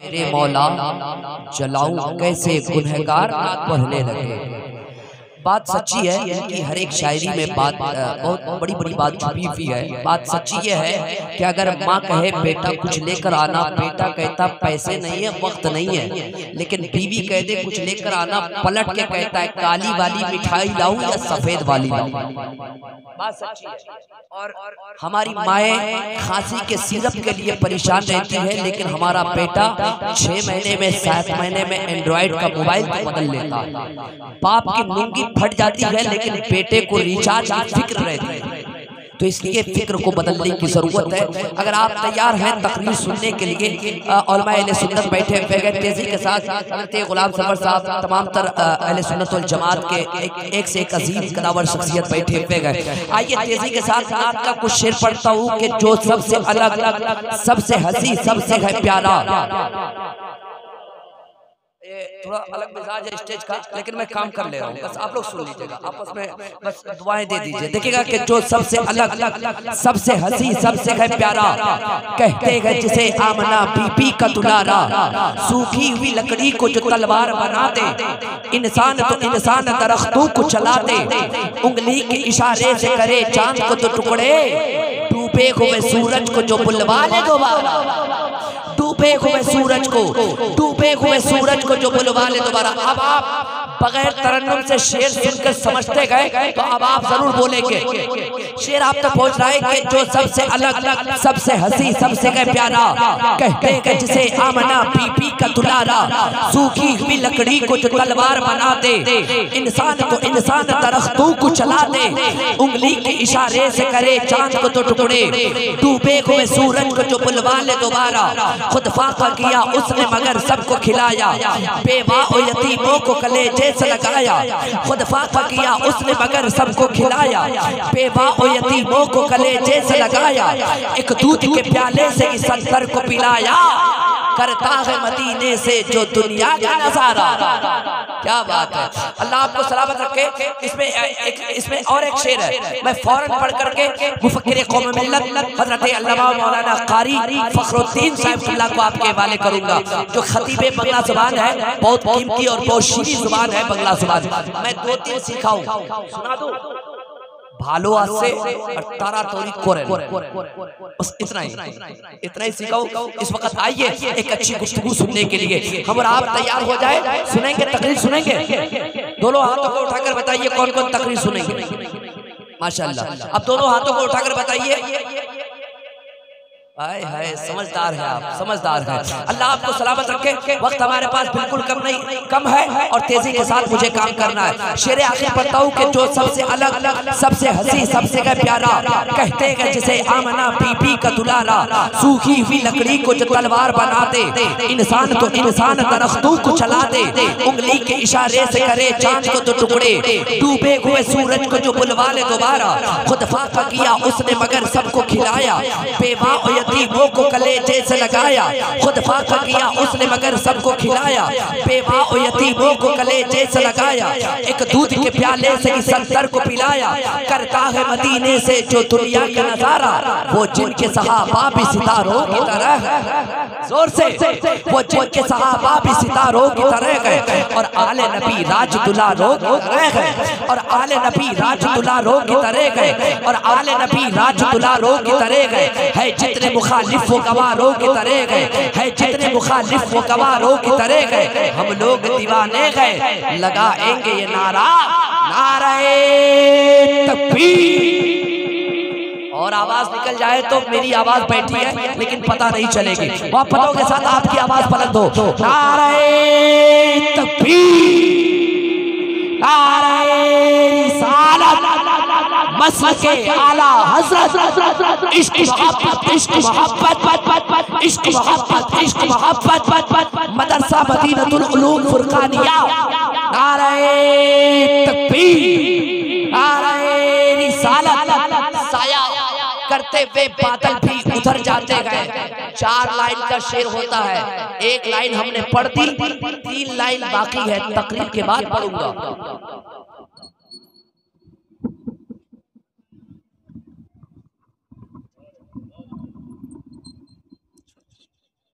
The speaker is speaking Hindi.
मेरे मौला जलाऊं कैसे गुनहगार पढ़ने लगे। बात सच्ची है कि हर एक शायरी में बात बहुत बड़ी बड़ी बात छुपी हुई है। बात सच्ची ये है कि अगर माँ कहे बेटा कुछ लेकर आना, बेटा कहता पैसे नहीं है वक्त नहीं है, लेकिन बीवी कह दे कुछ लेकर आना, पलट के कहता है काली वाली मिठाई लाऊं या सफेद वाली लाऊं। बात सच्ची है। और हमारी माएँ खांसी के सिरप के लिए परेशान रहती है, लेकिन हमारा बेटा 6 महीने में 7 महीने में एंड्रॉइड का मोबाइल बदल लेता है। बाप की लुंगी फट जाती है, लेकिन बेटे को रिचार्ज की फिक्र रहती है। तो इसलिए फिक्र को बदलने की जरूरत है। अगर आप तैयार हैं तकरीर सुनने के लिए, उलमा अहले सुन्नत बैठे हुए हैं तेजी के साथ, हज़रत गुलाम सरवर साहब तमाम तर अहले सुन्नत वल जमात के एक से एक अजीम कदावर शख्सियत बैठे हुए हैं। आइए तेजी के साथ नात का कुछ शेर पढ़ता हूँ कि जो सबसे अलग, सबसे हंसी, सबसे है प्यारा। थोड़ा अलग मिजाज है स्टेज का, लेकिन मैं काम कर ले रहा हूँ, बस आप लोग सुन लीजिएगा, आपस में बस दुआएं दे दीजिए। देखिएगा कि जो सबसे अलग, सबसे हंसी, सबसे है प्यारा, कहते हैं जिसे आमना बीबी का दुलारा, सूखी हुई लकड़ी को जो तलवार बना दे, इंसान तो इंसान दरख्तों को चला दे, उंगली के इशारे से करे चांद को तो टुकड़े, डूबे हुए सूरज को जो बुलवा ले दोबारा, डूबे हुए सूरज को, डूबे हुए सूरज को जो बुलवा ले दोबारा। अब आप बगैर तरन्नुम से शेर सुनकर समझते गए तो अब आप जरूर बोलेंगे। शेर आप तक पहुंच रहा है कि जो सबसे अलग, सबसे हंसी, सबसे प्यारा, कहते हैं जिसे आमना बीबी का दुलारा, सूखी हुई लकड़ी को जो तलवार बना दे, इंसान तो इंसान दरख्तों को चला दे, उंगली के इशारे से करे चांद को तो टुकड़े, डूबे हुए सूरज को जो बुलवा ले दोबारा, खुद फाका किया उसने मगर सबको खिलाया, बेवा और यतीमों को कलेजे से लगाया, खुद फाका किया उसने मगर सबको खिलाया, बेवा और यतीमों को कलेजे से लगाया, एक दूध के प्याले से इस सत्तर को पिलाया, करता है मदीने से जो दुनिया का नजारा। क्या बात है, अल्लाह आपको सलामत रखे। इसमें और एक शेर है, मैं फौरन पढ़ करके मुफक्किर कौम मिल्लत हजरत अल्लामा मौलाना कारी फखरुद्दीन साहिब को आपके हवाले करूंगा, जो खतीबे बंगला जुबान है, बहुत कीमती और बहुत शीरी जुबान है बंगला जुबान। मैं 2-3 सिखाऊं, सुना दूं भालो आज से और तारा तोरी कोरे, बस इतना ही सिखाओ। इस वक्त आइए एक अच्छी गुफ्तगू सुनने के लिए हम और आप तैयार हो जाए, सुनेंगे तकरीर सुनेंगे। दोनों हाथों को उठाकर बताइए कौन कौन तकरीर सुनेंगे। माशाअल्लाह, अब दोनों हाथों को उठाकर बताइए। हाय हाय, समझदार है आप, समझदार है। अल्लाह आपको सलामत रखे। वक्त हमारे पास बिल्कुल कम है और तेजी के साथ मुझे काम करना है। शेर आखिर पढ़ता हूँ कि जो सबसे अलग, सबसे हंसी, सबसे प्यारा, कहते हैं जिसे आमना बीबी का दुलारा, सूखी हुई लकड़ी को जो तलवार बना दे, इंसान तो इंसान दरख्तों को चला दे, उंगली के इशारे से करे चांद को तो टुकड़े, डूबे हुए सूरज को जो बुलवा ले दोबारा, खुद फाका किया उसने मगर सबको खिलाया, बेवा और यतीमों को कलेजे से लगाया, खुद फाका किया उसने मगर सबको खिलाया, बेवा और यतीमों को कलेजे से लगाया, एक दूध के प्याले से इस सत्तर को पिलाया, करता है मदीने से जो दुनिया का नजारा, वो जिनके सहाबा भी सितारों की तरह है, जोर से, वो जिनके सहाबा भी सितारों की तरह गए, और आले नबी राज दुलारों की तरह गए, और आले नबी राज दुलारों की तरह गए, और आले नबी राज दुलारों की तरह गए, है जितने मुखालिफ वो गवारों की तरह गए, है जितने मुखालिफ वो गवारों की तरह गए, हम लोग दीवाने गए, लगाएंगे ये नारा, नारे तकबीर। और आवाज निकल जाए तो मेरी आवाज बैठी है लेकिन पता नहीं चलेगी, वहां पतों के साथ आपकी आवाज पलट दो, नारे तकबीर, नारे रिसालत, मसलके आला हज़रत, इश्क मोहब्बत, इश्क मोहब्बत, इश्क मोहब्बत, इश्क मोहब्बत, मदरसा मदीनतुल उलूम फुरकानिया, नारे तकबीर, नारे रिसालत। साया करते हुए बादल भी उधर जाते गए। 4 लाइन का शेर होता है, 1 लाइन हमने पढ़ दी, 3 लाइन बाकी है, तकरीर के बाद पढ़ूंगा।